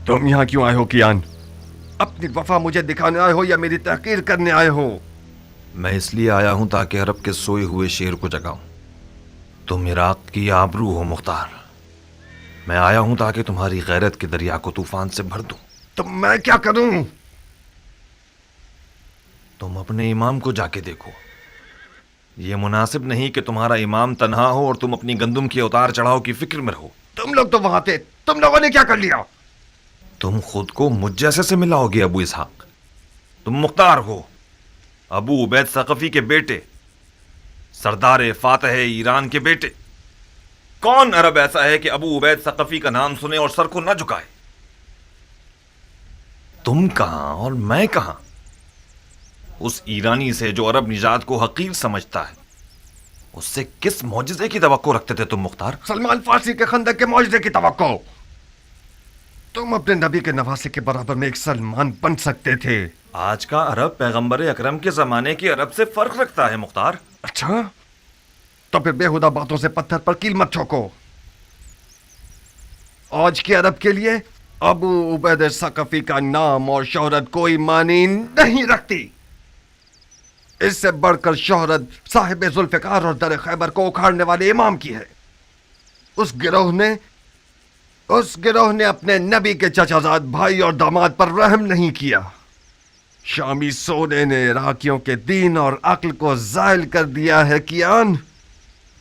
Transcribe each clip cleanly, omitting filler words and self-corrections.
तुम यहाँ क्यों आए हो कियान? अपनी वफा मुझे दिखाने आए हो या मेरी तहकीर करने आए हो? मैं इसलिए आया हूं ताकि अरब के सोए हुए शेर को जगाऊं। तुम इराक की आबरू हो मुख्तार। मैं आया हूं ताकि तुम्हारी गैरत के दरिया को तूफान से भर दूं। तो मैं क्या करूं? तुम अपने इमाम को जाके देखो। यह मुनासिब नहीं कि तुम्हारा इमाम तन्हा हो और तुम अपनी गंदुम के उतार चढ़ाव की फिक्र में रहो। तुम लोग तो वहां थे, तुम लोगों ने क्या कर लिया? तुम खुद को मुझ जैसे से मिलाओगे अबू इसहाक? तुम मुख्तार हो, अबू उबैद सकफी के बेटे, सरदार फातह ईरान के बेटे। कौन अरब ऐसा है कि अबू उबैद सकफी का नाम सुने और सर को न झुकाए? तुम कहां और मैं कहां? उस ईरानी से जो अरब निजात को हकीर समझता है, उससे किस मौजिज़े की तवक्को रखते थे तुम मुख्तार? सलमान फारसी के खंदक के मौजदे की तवक्को। तुम अपने नबी के नवासे के बराबर में एक सलमान बन सकते थे। आज का अरब पैगंबर अकरम के जमाने के अरब से फर्क रखता है मुख्तार। अच्छा, तो फिर बेहुदा बातों से पत्थर पर कील मत ठोको। आज के अरब के लिए अबू उबैद सकफी का नाम और शोहरत कोई मानी नहीं रखती। इससे बढ़कर शोहरत साहिब जुल्फिकार और दर खैबर को उखाड़ने वाले इमाम की है। उस गिरोह ने अपने नबी के चचाजाद भाई और दामाद पर रहम नहीं किया। शामी सोने ने इराकियों के दीन और अक्ल को जायल कर दिया है कियान।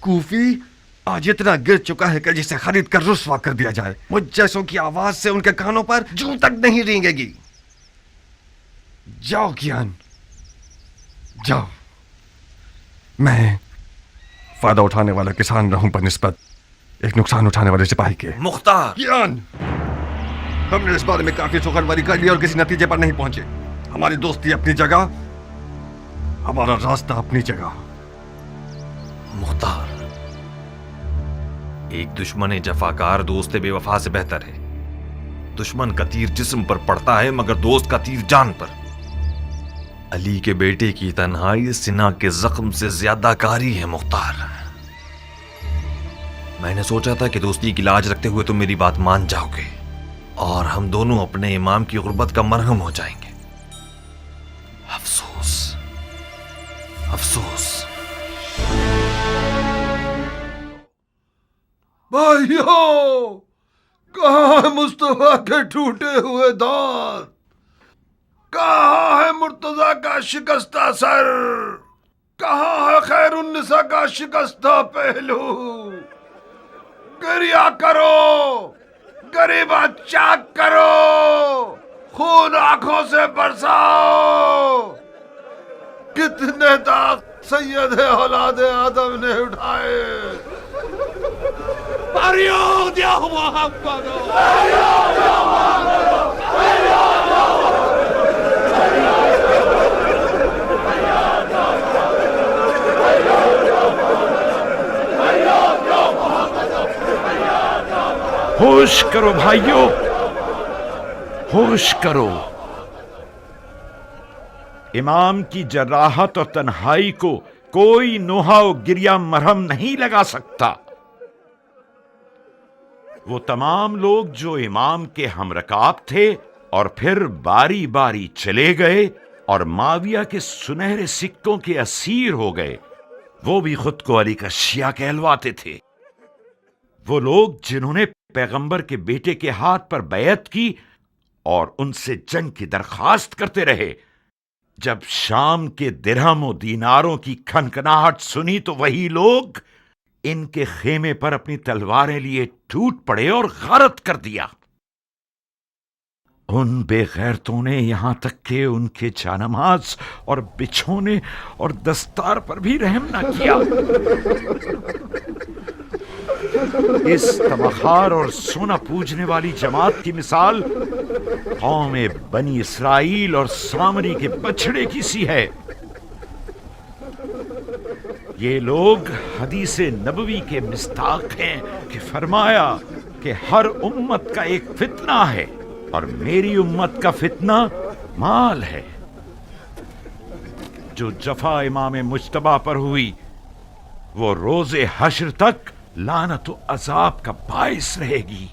कूफी आज इतना गिर चुका है कि जिसे खरीद कर रुस्वा कर दिया जाए। मुझ जैसों की आवाज से उनके कानों पर जूं तक नहीं रेंगेगी। जाओ कियान, जाओ। मैं फायदा उठाने वाला किसान रहूं बनिस्बत एक नुकसान उठाने वाले सिपाही के। मुख्तार! कियान, हमने इस बारे में काफी सुखनवारी कर ली और किसी नतीजे पर नहीं पहुंचे। हमारी दोस्ती अपनी जगह, हमारा रास्ता अपनी जगह। मुख्तार, एक दुश्मन जफाकार दोस्त बेवफा से बेहतर है। दुश्मन का तीर जिस्म पर पड़ता है मगर दोस्त का तीर जान पर। अली के बेटे की तन्हाई सिना के जख्म से ज्यादा कारी है मुख्तार। मैंने सोचा था कि दोस्ती की लाज रखते हुए तुम मेरी बात मान जाओगे और हम दोनों अपने इमाम की गुर्बत का मरहम हो जाएंगे। अफसोस, अफसोस। भाइयों, कहाँ है मुस्तफा के टूटे हुए दांत? कहाँ है मुर्तजा का शिकस्ता सर? कहाँ है खैरुन्निसा का शिकस्ता पहलू? गिरिया करो, गरीबा चाक करो, खून आंखों से बरसाओ। कितने दाग सैयद औलाद आदम ने उठाए। होश करो भाइयों, होश करो। इमाम की जराहत और तन्हाई को कोई नोहा और गिरिया मरहम नहीं लगा सकता। वो तमाम लोग जो इमाम के हमरकाब थे और फिर बारी बारी चले गए और माविया के सुनहरे सिक्कों के असीर हो गए, वो भी खुद को अली का शिया कहलवाते थे। वो लोग जिन्होंने पैगंबर के बेटे के हाथ पर बैत की और उनसे जंग की दरखास्त करते रहे। जब शाम के दिरहम और दीनारों की खनखनाहट सुनी तो वही लोग इनके खेमे पर अपनी तलवारें लिए टूट पड़े और गारत कर दिया। उन बेगैरतों ने यहां तक कि उनके जानमाज और बिछोने और दस्तार पर भी रहम न किया। इस तमखार और सोना पूजने वाली जमात की मिसाल कौम बनी इसराइल और सामरी के बछड़े की सी है। ये लोग हदीसे नबवी के मिस्ताक हैं कि फरमाया कि हर उम्मत का एक फितना है और मेरी उम्मत का फितना माल है। जो जफा इमाम मुज्तबा पर हुई वो रोजे हश्र तक लानत व अजाब का बाइस रहेगी।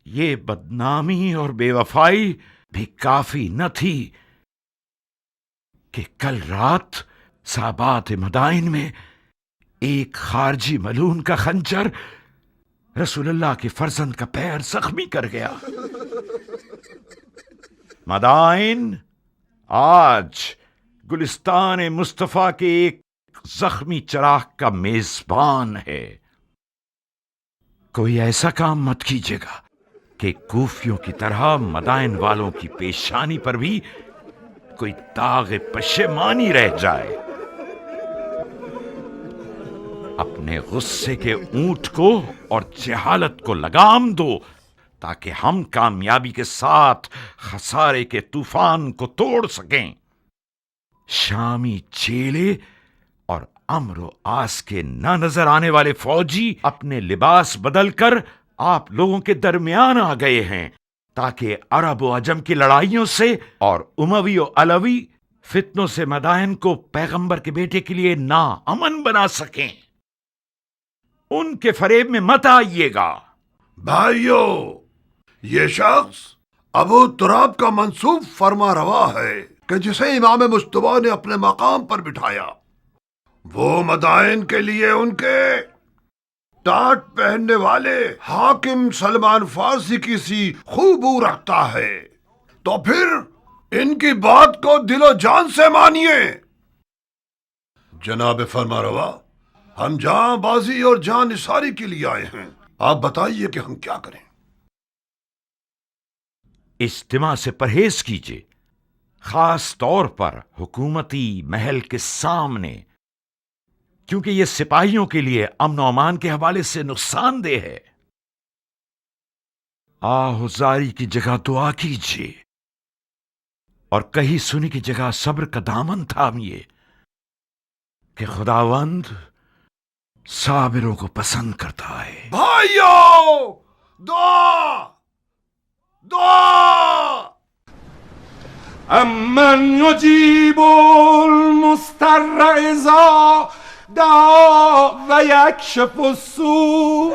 یہ بدنامی اور بے وفائی بھی کافی نہ تھی کہ کل رات صحابات مدائن میں ایک خارجی ملعون کا خنجر رسول اللہ کے فرزند کا پیر زخمی کر گیا۔ مدائن آج گلستان مصطفیٰ کے ایک زخمی چراغ کا میزبان ہے۔ کوئی ایسا کام مت کیجیے گا کہ کوفیوں کی طرح مدائن والوں کی پیشانی پر بھی کوئی داغ پشیمانی رہ جائے۔ اپنے غصے کے اونٹ کو اور جہالت کو لگام دو تاکہ ہم کامیابی کے ساتھ خسارے کے طوفان کو توڑ سکیں۔ شامی چیلے اور امر و آس کے نہ نظر آنے والے فوجی اپنے لباس بدل کر آپ لوگوں کے درمیان آ گئے ہیں تاکہ عرب و عجم کی لڑائیوں سے اور اموی و علوی فتنوں سے مدائن کو پیغمبر کے بیٹے کے لیے ناامن بنا سکیں۔ ان کے فریب میں مت آئیے گا۔ بھائیو، یہ شخص ابو تراب کا منسوب فرما روا ہے کہ جسے امام مجتبی نے اپنے مقام پر بٹھایا، وہ مدائن کے لیے ان کے ٹاٹ پہننے والے حاکم سلمان فارسی کی سی خوبو رکھتا ہے، تو پھر ان کی بات کو دل و جان سے مانیے۔ جناب فرما روا، ہم جاں بازی اور جان نثاری کے لیے آئے ہیں، آپ بتائیے کہ ہم کیا کریں؟ اجتماع سے پرہیز کیجیے، خاص طور پر حکومتی محل کے سامنے، کیونکہ یہ سپاہیوں کے لیے امن و امان کے حوالے سے نقصان دہ ہے۔ آہذاری کی جگہ دعا کیجیے اور کہیں سنی کی جگہ صبر کا دامن تھامیے کہ خداوند صابروں کو پسند کرتا ہے۔ بھائیو، دعا دعا! امن یجیب المضطر اذا دعا و یکشف السوء.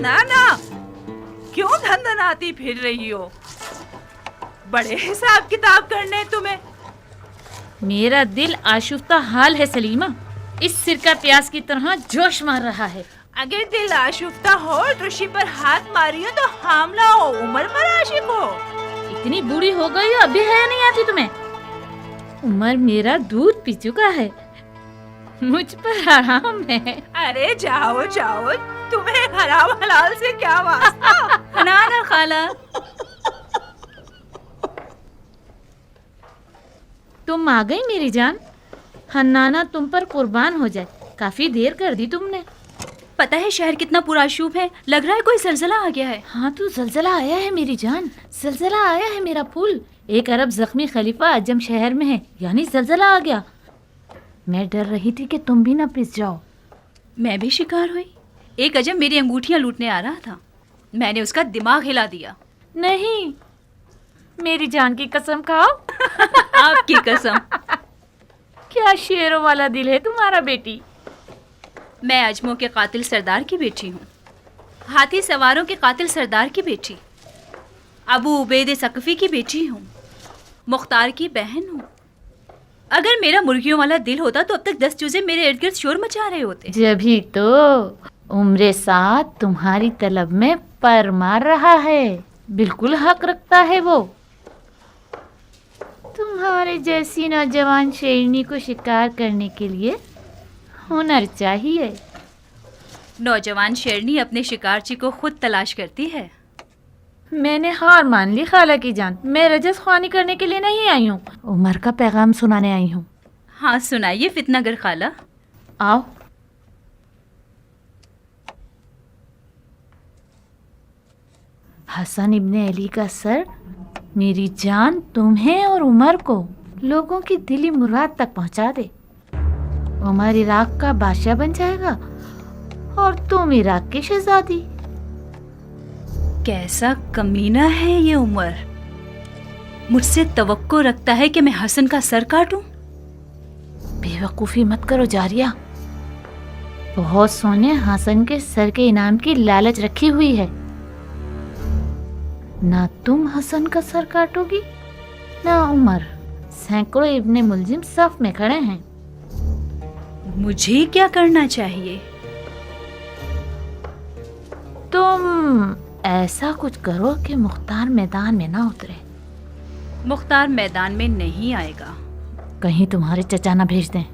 نانا، کیوں دھندناتی پھر رہی ہو؟ بڑے حساب کتاب کرنے تمہیں۔ میرا دل آشفتہ حال ہے سلیمہ، اس سرکہ پیاز کی طرح جوش مار رہا ہے۔ اگر دل آشفتہ ہو رشی پر ہاتھ ماری ہو تو حاملہ ہو، عمر پر عاشق ہو۔ اتنی بوڑھی ہو گئی ہو ابھی حیا نہیں آتی تمہیں؟ عمر میرا دودھ پی چکا ہے، مجھ پر حرام ہے۔ ارے جاؤ جاؤ، تمہیں حرام حلال سے کیا واسطہ؟ نانا خالہ، تم آ گئی میری جان؟ حنانہ تم پر قربان ہو جائے، کافی دیر کر دی تم نے۔ پتہ ہے شہر کتنا پرآشوب ہے، لگ رہا ہے کوئی زلزلہ آ گیا ہے۔ ہاں تو زلزلہ آیا ہے میری جان، زلزلہ آیا ہے میرا پھول۔ ایک عرب زخمی خلیفہ عجم شہر میں ہے، یعنی زلزلہ آ گیا۔ میں ڈر رہی تھی کہ تم بھی نہ پس جاؤ۔ میں بھی شکار ہوئی، ایک عجم میری انگوٹھیاں لوٹنے آ رہا تھا، میں نے اس کا دماغ ہلا دیا۔ نہیں، میری جان کی قسم کھاؤ۔ آپ کی قسم۔ کیا شیروں والا دل ہے تمہارا بیٹی۔ میں عجموں کے قاتل سردار کی بیٹی ہوں، ہاتھی سواروں کے قاتل سردار کی بیٹی، ابو عبید ثقفی کی بیٹی ہوں، مختار کی بہن ہوں، अगर मेरा मुर्गियों वाला दिल होता तो अब तक 10 चूजे मेरे इर्द गिर्द शोर मचा रहे होते। जभी तो उम्र साथ तुम्हारी तलब में पर मार रहा है, बिल्कुल हक रखता है वो। तुम्हारे जैसी नौजवान शेरनी को शिकार करने के लिए हुनर चाहिए। नौजवान शेरनी अपने शिकारची को खुद तलाश करती है। मैंने हार मान ली खाला की जान, मैं रजस ख्वानी करने के लिए नहीं आई हूँ, उमर का पैगाम सुनाने आई हूँ। हाँ सुनाइए फितनागर खाला। आओ। हसन इब्ने अली का सर मेरी जान तुम्हें और उमर को लोगों की दिली मुराद तक पहुंचा दे। उमर इराक का बादशाह बन जाएगा और तुम इराक की शहजादी। कैसा कमीना है ये उमर, मुझसे तवक्को रखता है कि मैं हसन का सर काटूं। बेवकूफ़ी मत करो जारिया, बहुत सोने हसन के सर के इनाम की लालच रखी हुई है। ना तुम हसन का सर काटोगी ना उमर। सैकड़ों इब्ने मुलजिम सफ में खड़े हैं। मुझे क्या करना चाहिए? तुम ऐसा कुछ करो कि मुख्तार मैदान में ना उतरे। मुख्तार मैदान में नहीं आएगा। कहीं तुम्हारे चचा ना भेज दें।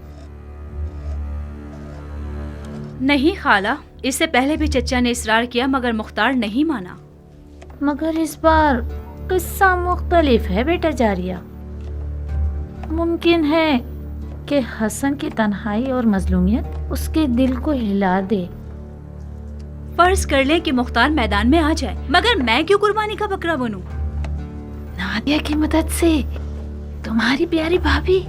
नहीं खाला, इससे पहले भी चचा ने इसरार किया मगर मुख्तार नहीं माना। मगर इस बार किस्सा मुख्तलिफ है बेटा जारिया। मुमकिन है कि हसन की तन्हाई और मजलूमियत उसके दिल को हिला दे। फर्ज कर लें कि मुख्तार मैदान में आ जाए, मगर मैं क्यों कुर्बानी का बकरा बनूं? नादिया की मदद से तुम्हारी प्यारी भाभी।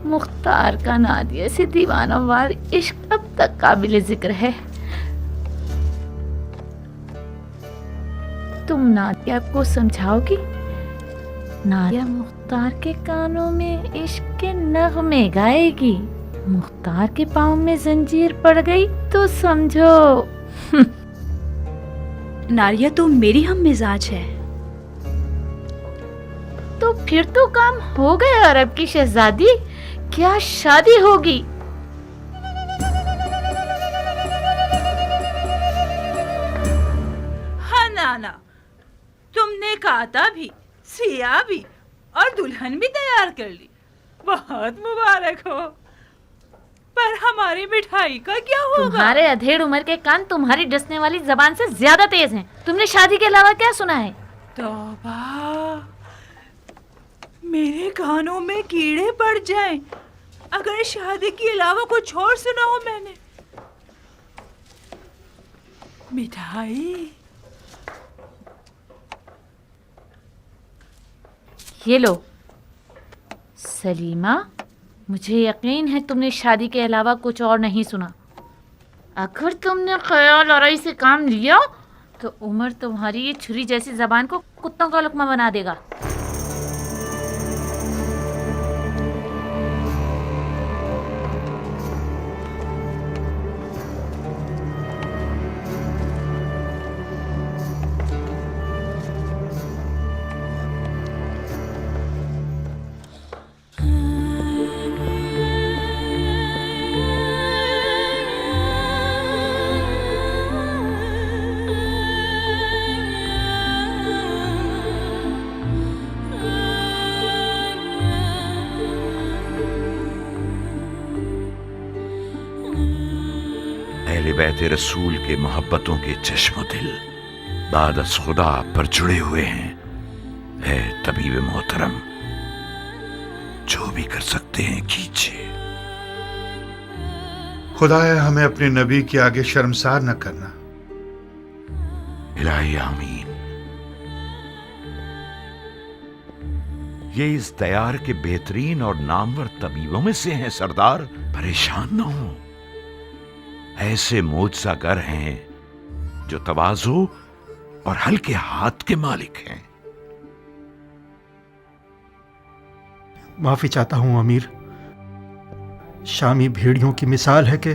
मुख्तार का नादिया से दीवानावार इश्क अब तक काबिल जिक्र है। तुम नादिया को समझाओगी? नादिया मुख्तार के कानों में इश्क के नगमे गाएगी। मुख्तार के पाँव में जंजीर पड़ गई तो समझो नारिया तो मेरी हम मिजाज है। तो फिर तो काम हो गया अरब की शहजादी, क्या शादी होगी। हाँ नाना, तुमने काता भी, सिया भी और दुल्हन भी तैयार कर ली। बहुत मुबारक हो। पर हमारी मिठाई का क्या होगा? तुम्हारे अधेड़ उम्र के कान तुम्हारी डसने वाली जबान से ज्यादा तेज हैं। तुमने शादी के अलावा क्या सुना है? तौबा, मेरे कानों में कीड़े पड़ जाएं अगर शादी के अलावा कुछ और सुना हो मैंने। मिठाई ये लो सलीमा, मुझे यकीन है तुमने शादी के अलावा कुछ और नहीं सुना। अगर तुमने ख्याल आराई से काम लिया तो उमर तुम्हारी ये छुरी जैसी जबान को कुत्तों का लुकमा बना देगा। अहले बैत रसूल के मोहब्बतों के चश्मो दिल बादस खुदा पर जुड़े हुए हैं। है तबीब मोहतरम, जो भी कर सकते हैं कीजिए। खुदाया हमें अपने नबी के आगे शर्मसार न करना। इलाही आमीन। ये इस दयार के बेहतरीन और नामवर तबीबों में से हैं सरदार, परेशान न हो। ऐसे मोजज़ागर हैं जो तवाज़ु और हल्के हाथ के मालिक हैं। माफी चाहता हूं अमीर। शामी भेड़ियों की मिसाल है कि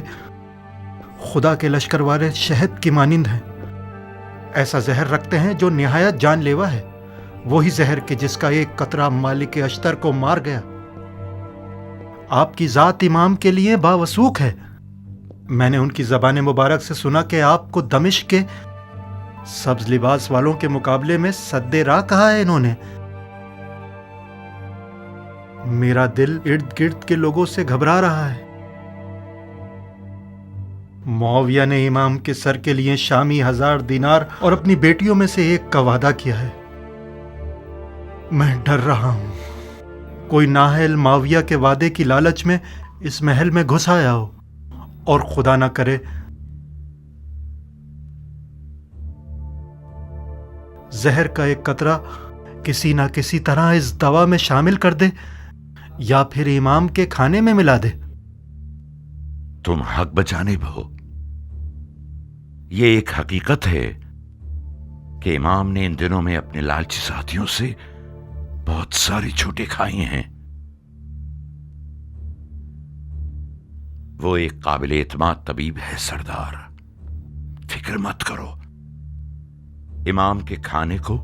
खुदा के लश्कर वाले शहद की मानिंद हैं। ऐसा जहर रखते हैं जो निहायत जानलेवा है, वही जहर के जिसका एक कतरा मालिक अश्तर को मार गया। آپ کی ذات امام کے لیے باوثوق ہے۔ میں نے ان کی زبان مبارک سے سنا کہ آپ کو دمشق کے سبز لباس والوں کے مقابلے میں سد راہ کہا ہے انہوں نے۔ میرا دل ارد گرد کے لوگوں سے گھبرا رہا ہے۔ معاویہ نے امام کے سر کے لیے شامی 1000 دینار اور اپنی بیٹیوں میں سے ایک کا وعدہ کیا ہے۔ میں ڈر رہا ہوں کوئی نااہل معاویہ کے وعدے کی لالچ میں اس محل میں گھس آیا ہو، اور خدا نہ کرے زہر کا ایک قطرہ کسی نہ کسی طرح اس دوا میں شامل کر دے یا پھر امام کے کھانے میں ملا دے۔ تم حق بجانب ہو۔ یہ ایک حقیقت ہے کہ امام نے ان دنوں میں اپنے لالچی ساتھیوں سے بہت ساری چھوٹے کھائے ہیں۔ وہ ایک قابل اعتماد طبیب ہے سردار، فکر مت کرو۔ امام کے کھانے کو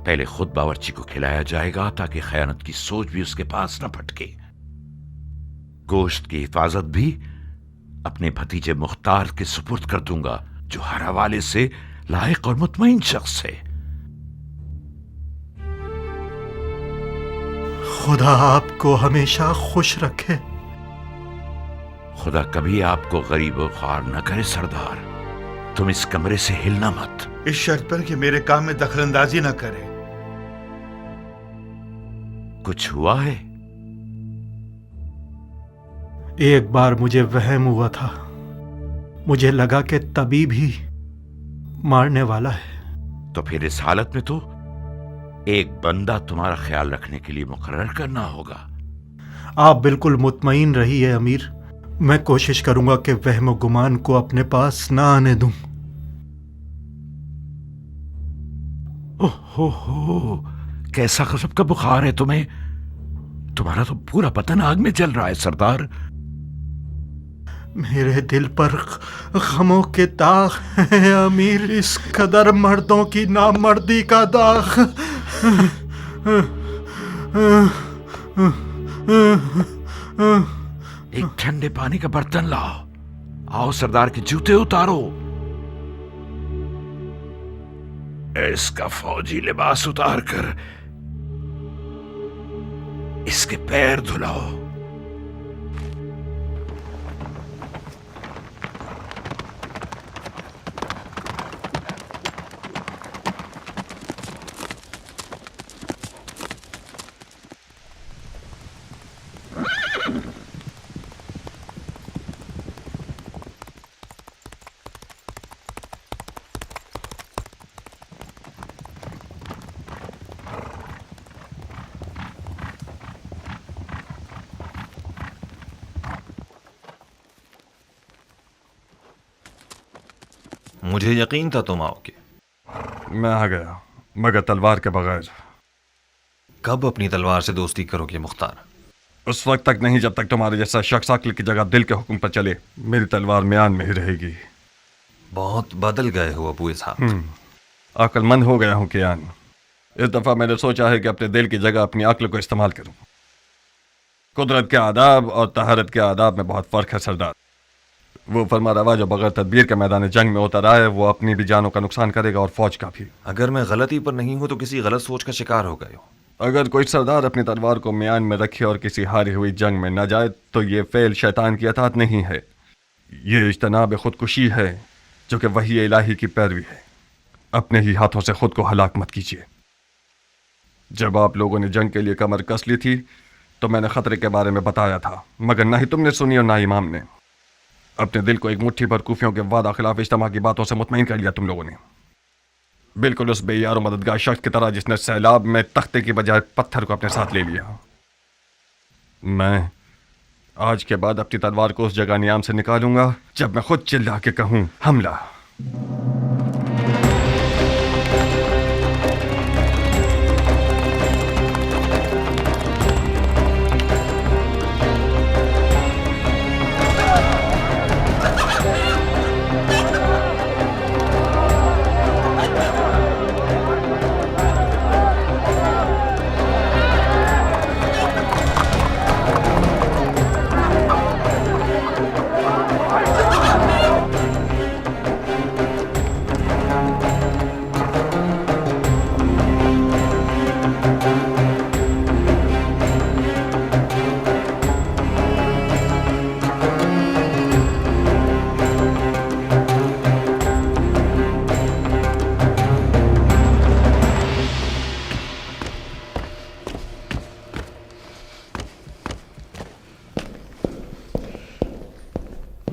پہلے خود باورچی کو کھلایا جائے گا تاکہ خیانت کی سوچ بھی اس کے پاس نہ پھٹکے۔ گوشت کی حفاظت بھی اپنے بھتیجے مختار کے سپرد کر دوں گا، جو ہر حوالے سے لائق اور مطمئن شخص ہے۔ خدا آپ کو ہمیشہ خوش رکھے۔ خدا کبھی آپ کو غریب و خوار نہ کرے سردار۔ تم اس کمرے سے ہلنا مت۔ اس شرط پر کہ میرے کام میں دخل اندازی نہ کرے۔ کچھ ہوا ہے؟ ایک بار مجھے وہم ہوا تھا، مجھے لگا کہ طبیب ہی مارنے والا ہے۔ تو پھر اس حالت میں تو ایک بندہ تمہارا خیال رکھنے کے لیے مقرر کرنا ہوگا۔ آپ بالکل مطمئن رہیے امیر، میں کوشش کروں گا کہ وہم و گمان کو اپنے پاس نہ آنے دوں۔ اوہ کیسا غضب کا بخار ہے تمہیں؟ تمہارا تو پورا بدن آگ میں جل رہا ہے سردار۔ میرے دل پر غموں کے داغ ہیں امیر، اس قدر مردوں کی نامردی کا داغ۔ ایک ٹھنڈے پانی کا برتن لاؤ۔ آؤ سردار کے جوتے اتارو۔ اس کا فوجی لباس اتار کر اس کے پیر دھلاؤ۔ مجھے یقین تھا تم آؤ گے۔ میں آ گیا، مگر تلوار کے بغیر۔ کب اپنی تلوار سے دوستی کرو گے مختار؟ اس وقت تک نہیں جب تک تمہارے جیسا شخص عقل کی جگہ دل کے حکم پر چلے۔ میری تلوار میان میں ہی رہے گی۔ بہت بدل گئے ہو ابو اسحاق۔ عقل مند ہو گیا ہوں کیان۔ اس دفعہ میں نے سوچا ہے کہ اپنے دل کی جگہ اپنی عقل کو استعمال کروں۔ قدرت کے آداب اور طہارت کے آداب میں بہت فرق ہے سردار۔ وہ فرما روا جو بغیر تدبیر کے میدان جنگ میں اتر آئے وہ اپنی بھی جانوں کا نقصان کرے گا اور فوج کا بھی۔ اگر میں غلطی پر نہیں ہوں تو کسی غلط سوچ کا شکار ہو گئے ہو۔ اگر کوئی سردار اپنی تلوار کو میان میں رکھے اور کسی ہاری ہوئی جنگ میں نہ جائے تو یہ فعل شیطان کی اطاعت نہیں ہے، یہ اجتناب خودکشی ہے جو کہ وحی الہی کی پیروی ہے۔ اپنے ہی ہاتھوں سے خود کو ہلاک مت کیجیے۔ جب آپ لوگوں نے جنگ کے لیے کمر کس لی تھی تو میں نے خطرے کے بارے میں بتایا تھا، مگر نہ ہی تم نے سنی اور نہ امام نے۔ اپنے دل کو ایک مٹھی بھر کوفیوں کے وعدہ خلاف اجتماع کی باتوں سے مطمئن کر لیا تم لوگوں نے، بالکل اس بے یار و مددگار شخص کی طرح جس نے سیلاب میں تختے کی بجائے پتھر کو اپنے ساتھ لے لیا۔ میں آج کے بعد اپنی تلوار کو اس جگہ نیام سے نکالوں گا جب میں خود چلا کے کہوں حملہ۔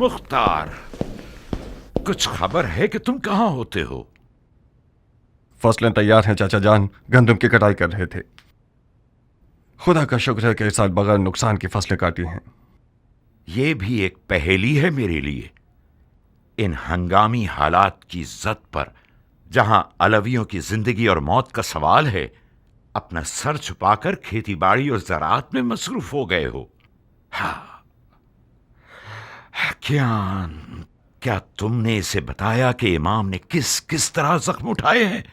मुख्तार, कुछ खबर है कि तुम कहाँ होते हो? फसलें तैयार हैं चाचा जान, गंदम की कटाई कर रहे थे। खुदा का शुक्र है कि इस साल बगैर नुकसान की फसलें काटी हैं। ये भी एक पहेली है मेरे लिए। इन हंगामी हालात की जद पर, जहां अलवियों की जिंदगी और मौत का सवाल है, अपना सर छुपाकर खेती बाड़ी और ज़राअत में मसरूफ हो गए हो। हाँ, क्या तुमने इसे बताया कि इमाम ने किस किस तरह जख्म उठाए हैं?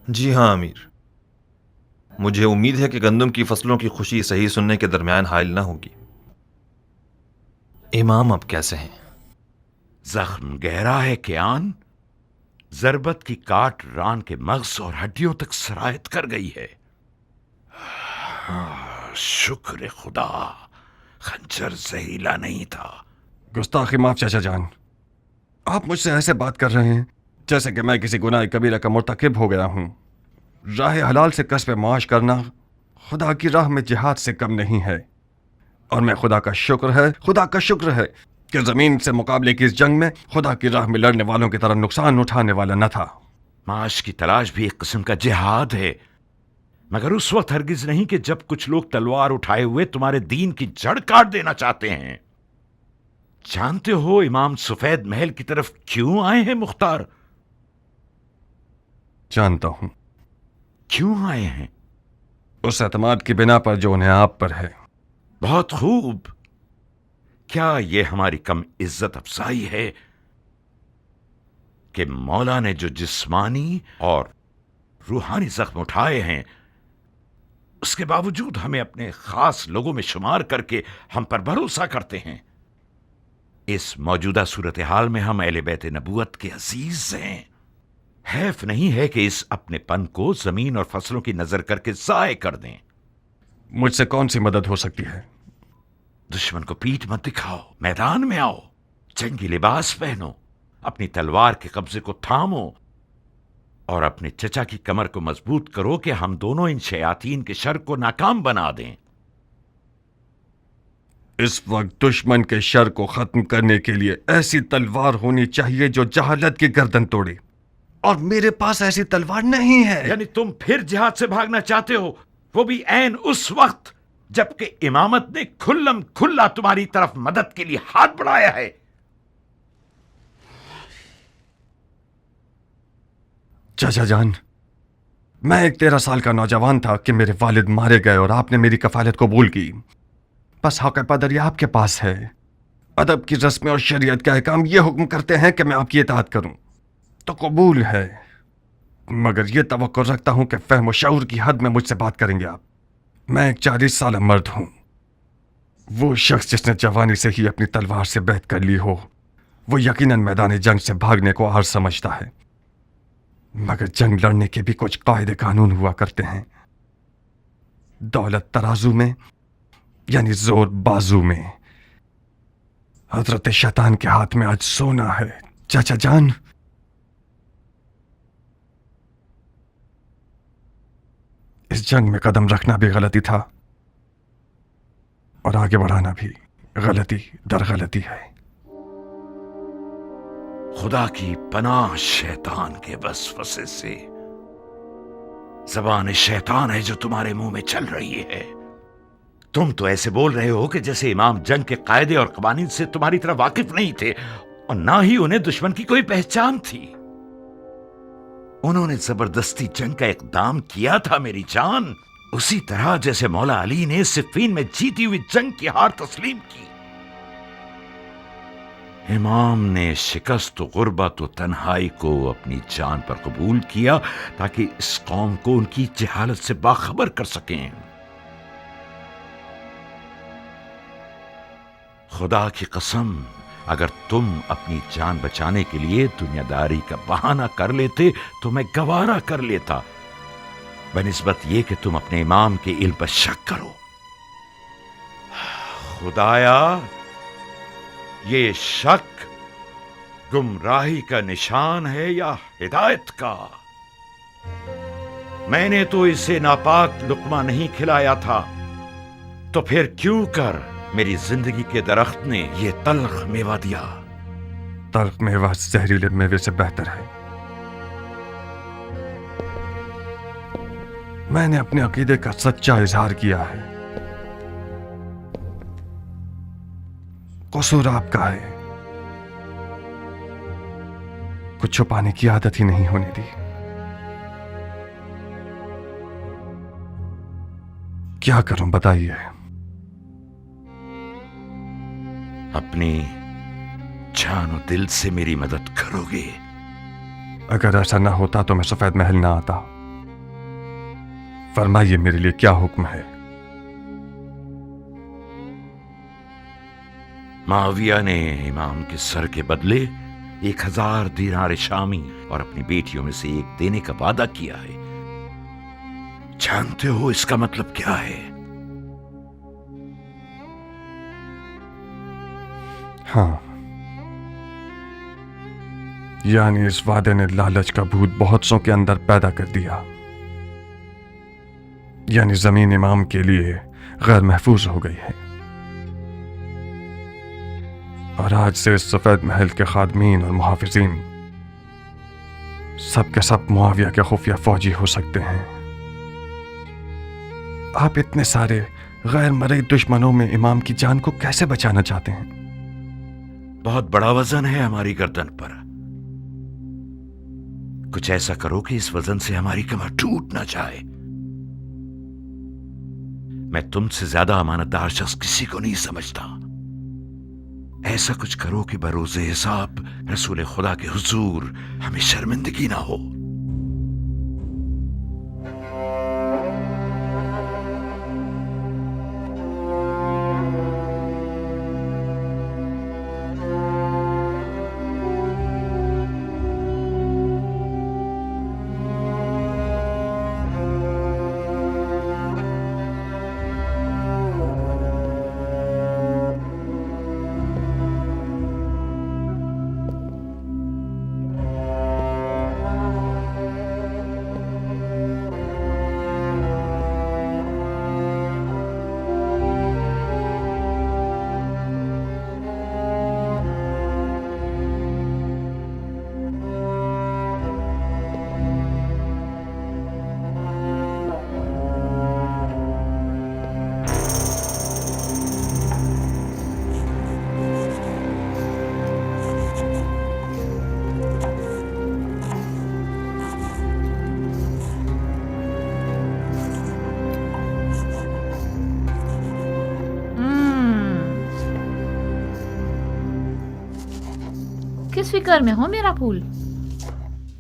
जी हाँ अमीर, मुझे उम्मीद है कि गंदम की फसलों की खुशी सही सुनने के दरमियान हायल ना होगी। इमाम अब कैसे हैं? जख्म गहरा है कियान। जरबत की काट रान के मग़ज़ और हड्डियों तक सरायत कर गई है। शुक्र खुदा, खंजर जहरीला नहीं था। गुस्ताखी माफ चाचा जान, आप मुझसे ऐसे बात कर रहे हैं जैसे कि मैं किसी गुनाह कबीरा का मुर्तकिब हो गया हूं। राह हलाल से कस्ब माश करना खुदा की राह में जिहाद से कम नहीं है। और मैं खुदा का शुक्र है कि जमीन से मुकाबले की इस जंग में खुदा की राह में लड़ने वालों की तरह नुकसान उठाने वाला न था। माश की तलाश भी एक किस्म का जिहाद है, मगर उस वक्त हरगिज नहीं कि जब कुछ लोग तलवार उठाए हुए तुम्हारे दीन की जड़ काट देना चाहते हैं। जानते हो इमाम सफेद महल की तरफ क्यों आए हैं मुख्तार? जानता हूं। क्यों आए हैं? उस एतमाद की बिना पर जो उन्हें आप पर है। बहुत खूब। क्या यह हमारी कम इज्जत अफजाई है कि मौला ने जो जिस्मानी और रूहानी जख्म उठाए हैं, उसके बावजूद हमें अपने खास लोगों में शुमार करके हम पर भरोसा करते हैं? इस मौजूदा सूरत हाल में हम अहले बैत नबूवत के अजीज हैं। हैफ नहीं है कि इस अपनेपन को जमीन और फसलों की नजर करके जाय कर दें। मुझसे कौन सी मदद हो सकती है? दुश्मन को पीठ मत दिखाओ, मैदान में आओ, जंगी लिबास पहनो, अपनी तलवार के कब्जे को थामो और अपने चचा की कमर को मजबूत करो कि हम दोनों इन शयातीन के शर को नाकाम बना दें। इस वक्त दुश्मन के शर को खत्म करने के लिए ऐसी तलवार होनी चाहिए जो जहालत की गर्दन तोड़े, और मेरे पास ऐसी तलवार नहीं है। यानी तुम फिर जिहाद से भागना चाहते हो, वो भी ऐन उस वक्त जबकि इमामत ने खुल्लम खुल्ला तुम्हारी तरफ मदद के लिए हाथ बढ़ाया है। चाचा जान, मैं एक 13 साल का नौजवान था कि मेरे वालिद मारे गए और आपने मेरी कफालत कबूल की। बस हक पदरी आपके पास है। अदब की रस्में और शरीयत के अहकाम ये हुक्म करते हैं कि मैं आपकी इताअत करूं, तो कबूल है, मगर ये तवक्को रखता हूं कि फहम और शऊर की हद में मुझसे बात करेंगे आप। मैं एक 40 साल मर्द हूं। वो शख्स जिसने जवानी से ही अपनी तलवार से बैत कर ली हो, वो यकीनन मैदान जंग से भागने को आर समझता है, मगर जंग लड़ने के भी कुछ कायदे कानून हुआ करते हैं। दौलत तराजू में यानी जोर बाजू में। हजरत शैतान के हाथ में आज सोना है चाचा जान। इस जंग में कदम रखना भी गलती था और आगे बढ़ाना भी गलती दर गलती है। खुदा की पनाह शैतान के वसवसे से। ज़बान शैतान है जो तुम्हारे मुंह में चल रही है। तुम तो ऐसे बोल रहे हो कि जैसे इमाम जंग के कायदे और कवानीन से तुम्हारी तरह वाकिफ नहीं थे और ना ही उन्हें दुश्मन की कोई पहचान थी। उन्होंने जबरदस्ती जंग का इक़दाम किया था मेरी जान, उसी तरह जैसे मौला अली ने सिफ़ीन में जीती हुई जंग की हार तस्लीम की। इमाम ने शिकस्त गुर्बत और तन्हाई को अपनी जान पर कबूल किया ताकि इस कौम को उनकी जहालत से बाखबर कर सकें। खुदा की कसम, अगर तुम अपनी जान बचाने के लिए दुनियादारी का बहाना कर लेते तो मैं गवारा कर लेता, बनिस्बत ये कि तुम अपने इमाम के इल्म पर शक करो। खुदाया, ये शक गुमराही का निशान है या हिदायत का? मैंने तो इसे नापाक लुक्मा नहीं खिलाया था, तो फिर क्यों कर میری زندگی کے درخت نے یہ تلخ میوہ دیا. تلخ میوہ زہریلے میوے سے بہتر ہے. میں نے اپنے عقیدے کا سچا اظہار کیا ہے. قصور آپ کا ہے. کچھ چھپانے کی عادت ہی نہیں ہونے دی. کیا کروں بتائیے؟ اپنی جان و دل سے میری مدد کرو گے؟ اگر ایسا نہ ہوتا تو میں سفید محل نہ آتا. فرمائیے میرے لیے کیا حکم ہے؟ معاویہ نے امام کے سر کے بدلے 1000 دینار شامی اور اپنی بیٹیوں میں سے ایک دینے کا وعدہ کیا ہے. جانتے ہو اس کا مطلب کیا ہے؟ ہاں، یعنی اس وعدے نے لالچ کا بھوت بہت سو کے اندر پیدا کر دیا. یعنی زمین امام کے لیے غیر محفوظ ہو گئی ہے. اور آج سے اس سفید محل کے خادمین اور محافظین سب کے سب معاویہ کے خفیہ فوجی ہو سکتے ہیں. آپ اتنے سارے غیر مرئی دشمنوں میں امام کی جان کو کیسے بچانا چاہتے ہیں؟ بہت بڑا وزن ہے ہماری گردن پر. کچھ ایسا کرو کہ اس وزن سے ہماری کمر ٹوٹ نہ جائے. میں تم سے زیادہ امانت دار شخص کسی کو نہیں سمجھتا. ایسا کچھ کرو کہ بروز حساب رسول خدا کے حضور ہمیں شرمندگی نہ ہو. کس فکر میں ہو میرا پھول؟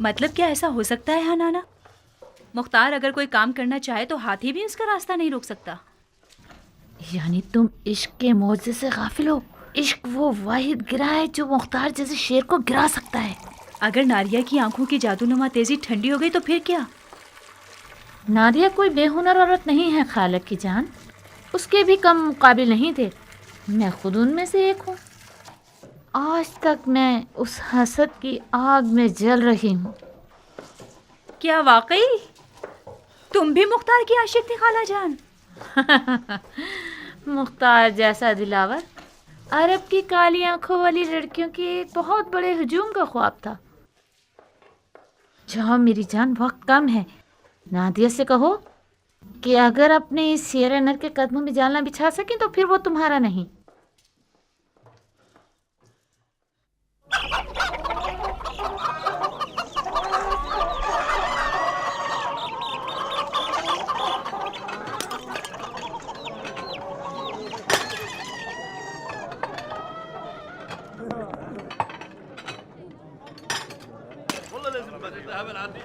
مطلب کیا ایسا ہو سکتا ہے حنانہ؟ مختار اگر کوئی کام کرنا چاہے تو ہاتھی بھی اس کا راستہ نہیں روک سکتا. یعنی تم عشق کے معجزے سے غافل ہو؟ عشق وہ واحد گرہ ہے جو مختار جیسے شیر کو گرا سکتا ہے. اگر ناریہ کی آنکھوں کی جادو نما تیزی ٹھنڈی ہو گئی تو پھر کیا؟ ناریہ کوئی بے ہنر عورت نہیں ہے خالق کی جان. اس کے بھی کم قابل نہیں تھے. میں خود ان میں سے ایک ہوں. آج تک میں اس حسد کی آگ میں جل رہی ہوں. کیا واقعی تم بھی مختار کی عاشق تھی خالہ جان؟ مختار جیسا دلاور عرب کی کالی آنکھوں والی لڑکیوں کے ایک بہت بڑے ہجوم کا خواب تھا. جاؤ میری جان، وقت کم ہے. نادیہ سے کہو کہ اگر اپنے اس شیر نر کے قدموں میں جالنا بچھا سکیں تو پھر وہ تمہارا نہیں. والله لازم هبل عندي